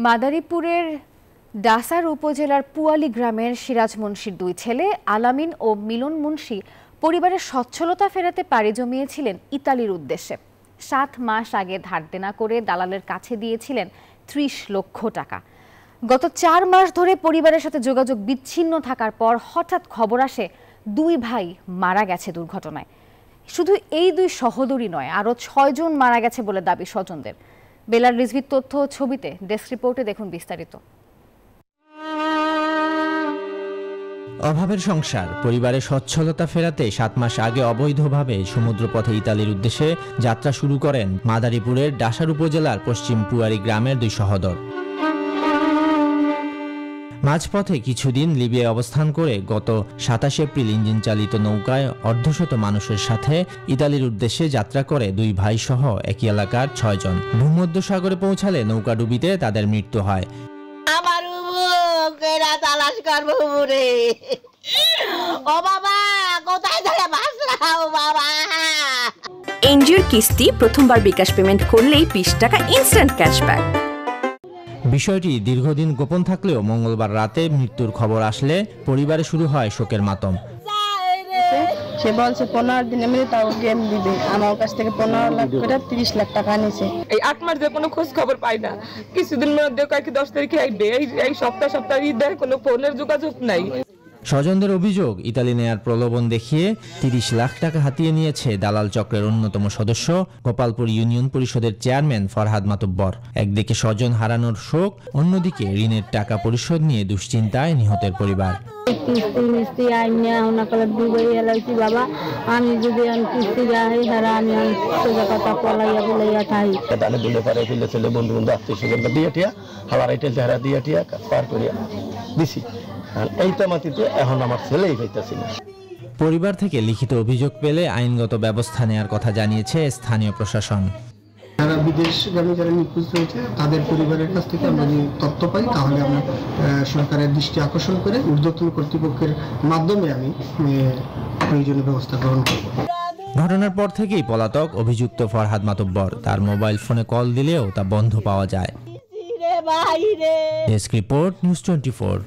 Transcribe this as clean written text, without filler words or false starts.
মাদারীপুরের ডাসার উপজেলার পুয়ালী গ্রামের সিরাজ মুন্সির দুই ছেলে আলামিন ও মিলন মুন্সি পরিবারের সচ্ছলতা ফেরাতে পাড়ি জমিয়েছিলেন ইতালির উদ্দেশ্যে। 7 মাস আগে ধার দেনা করে দালালের কাছে দিয়েছিলেন 30 লক্ষ টাকা। গত 4 মাস ধরে পরিবারের সাথে যোগাযোগ বিচ্ছিন্ন থাকার পর হঠাৎ খবর আসে দুই ভাই মারা গেছে দুর্ঘটনায়। শুধু এই দুই সহোদরই নয়, আরও 6 জন মারা গেছে বলে দাবি স্বজনদের। বেলার রিজভির তথ্য ও ছবিতে ডেস্ক রিপোর্টে দেখুন বিস্তারিত। অভাবের সংসার, পরিবারের সচ্ছলতা ফেরাতে 7 মাস আগে অবৈধভাবে সমুদ্রপথে ইতালির উদ্দেশ্যে যাত্রা শুরু করেন মাদারীপুরের ডাসার উপজেলার পশ্চিম পুয়ারি গ্রামের দুই সহোদর। মাঝপথে কিছুদিন লিবিয়ায় অবস্থান করে গত 27 এপ্রিল ইঞ্জিন চালিত নৌকায় অর্ধশত মানুষের সাথে ইতালির উদ্দেশ্যে যাত্রা করে দুই ভাই সহ একই এলাকার 6 জন। ভূমধ্যসাগরে পৌঁছালে নৌকাডুবিতে তাদের মৃত্যু হয়। আমার কেরা তালাশ করবো রে, ও বাবা কোথায় ধরে বাসলা, ও বাবা। এনজিওর কিস্তি প্রথমবার বিকাশ পেমেন্ট করলেই 20 টাকা ইনস্ট্যান্ট ক্যাশব্যাক। বিষয়টি দীর্ঘদিন গোপন থাকলেও মঙ্গলবার রাতে মৃত্যুর খবর আসলে পরিবারে শুরু হয় শোকের মাতম। সে বলছে 15 দিনের মধ্যে তাও গেম দিবে। আমার কাছ থেকে 15 লাখ করে 30 লাখ টাকা নিছে। এই 8 মাস ধরে কোনো খোঁজ খবর পাই না। কিছুদিন মধ্যে কয়েক 10 তারিখে আইবে, এই সপ্তাহ ঈদের কোনো ফোনের যোগাযোগ নাই। স্বজনদের অভিযোগ, ইতালি নেয়ার প্রলোভন দেখিয়ে 30 লাখ টাকা হাতিয়ে নিয়েছে দালাল চক্রের অন্যতম সদস্য গোপালপুর ইউনিয়ন পরিষদের চেয়ারম্যান ফরহাদ মাতুব্বর। একদিকে স্বজন হারানোর শোক, অন্যদিকে ঋণের টাকা পরিশোধ নিয়ে দুশ্চিন্তায় নিহতের পরিবার। আমি যদি কিস্তি যাই হারা আমি সোজা কথা পলাইয়া বলাইয়া থাই তাহলে দিলে পারে ফেলে ছেলে বন্ধু বন্ধু আত্মীয় স্বজন দিয়ে টিয়া হালার আইটেল চেহারা দিয়ে টিয়া পার করিয়া দিছি। এই তামাতিতে এখন আমার ছেলেই পাইতেছি না। পরিবার থেকে লিখিত অভিযোগ পেলে আইনগত ব্যবস্থা নেওয়ার কথা জানিয়েছে স্থানীয় প্রশাসন। যারা বিদেশগামী যারা নিখোঁজ হয়েছে তাদের পরিবারের কাছ থেকে আমরা যদি তথ্য পাই তাহলে আমরা সরকারের দৃষ্টি আকর্ষণ করে ঊর্ধ্বতন কর্তৃপক্ষের মাধ্যমে আমি প্রয়োজনীয় ব্যবস্থা গ্রহণ করব। ঘটনার পর থেকেই পলাতক অভিযুক্ত ফরহাদ মাতুব্বর। তার মোবাইল ফোনে কল দিলেও তা বন্ধ পাওয়া যায়। Desk report, news 24।